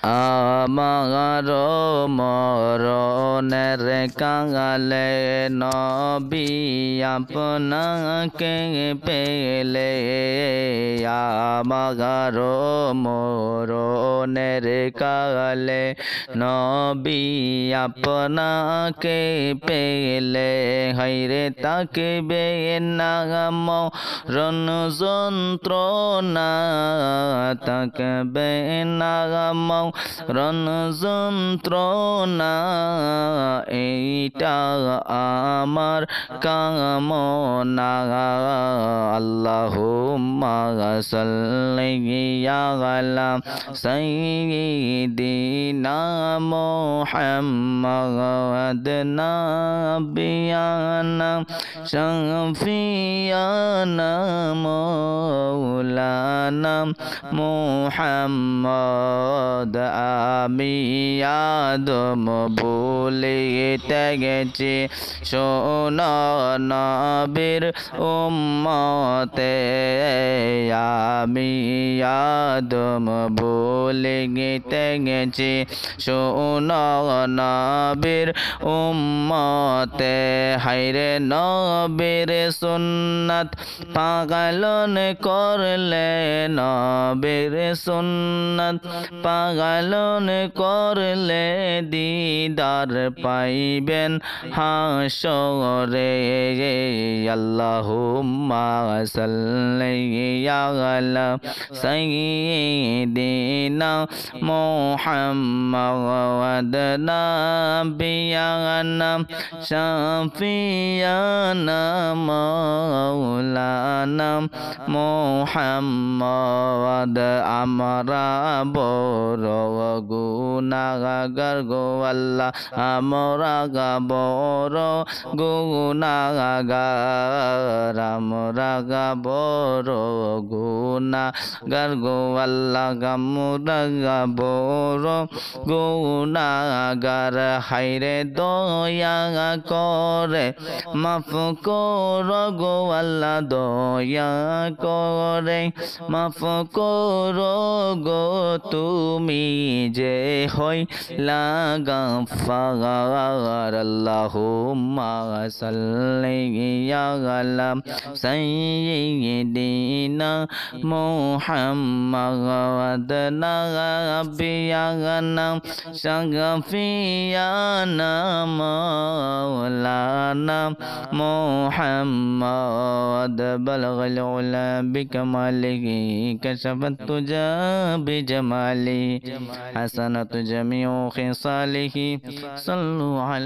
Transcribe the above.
আমার মরণের কালে নবী আপনাকে পেলে আমার মরণের কালে নবী আপনাকে পেলে হায়রে তাকবে না মরণ যন্ত্রণা তাকবে না মরণ যন্ত্রণা এইটা আমার কামনা আল্লাহুম্মা সাল্লি আলা সাইয়্যিদিনা মুহাম্মাদ নাবিয়ানা শাফিয়ানা মাওলানা মুহাম্মদ আমি আদম ভুলিতে গেছি শোনো নবীর উম্মতে আমি আদম ভুলিতে গেছি শোনো নবীর উম্মতে হায়রে নবীর সুন্নাত পালন করলে নবীর সুন্নাত পালন করলে দিদার পাইবেন হাসরে আল্লাহুম্মা সাল্লি আলা সাইয়্যিদিনা মুহাম্মাদ নাবিয়ানা শাফিয়ানা মাওলানা মুহাম্মদ আমরা বড় গুনাহগার গো আল্লাহ আমরা বড় গুনাহগার আমরা বড় গুনাহগার গো আল্লাহ আমরা বড় গুনাহগার হায়রে দয়া করে মাফ কর গো আল্লাহ দয়া করে মাফ করো গো তুমি যে হই লাগাফার আল্লাহুম্মা সাল্লি আলা সাইয়্যিদিনা মুহাম্মাদ নাবিয়ানা শাফিয়ানা মাওলানা মুহাম্মদ বালাগাল উলা বিকামালিহি كشفت تجا بجماله حسنت جميع خصاله صلوا على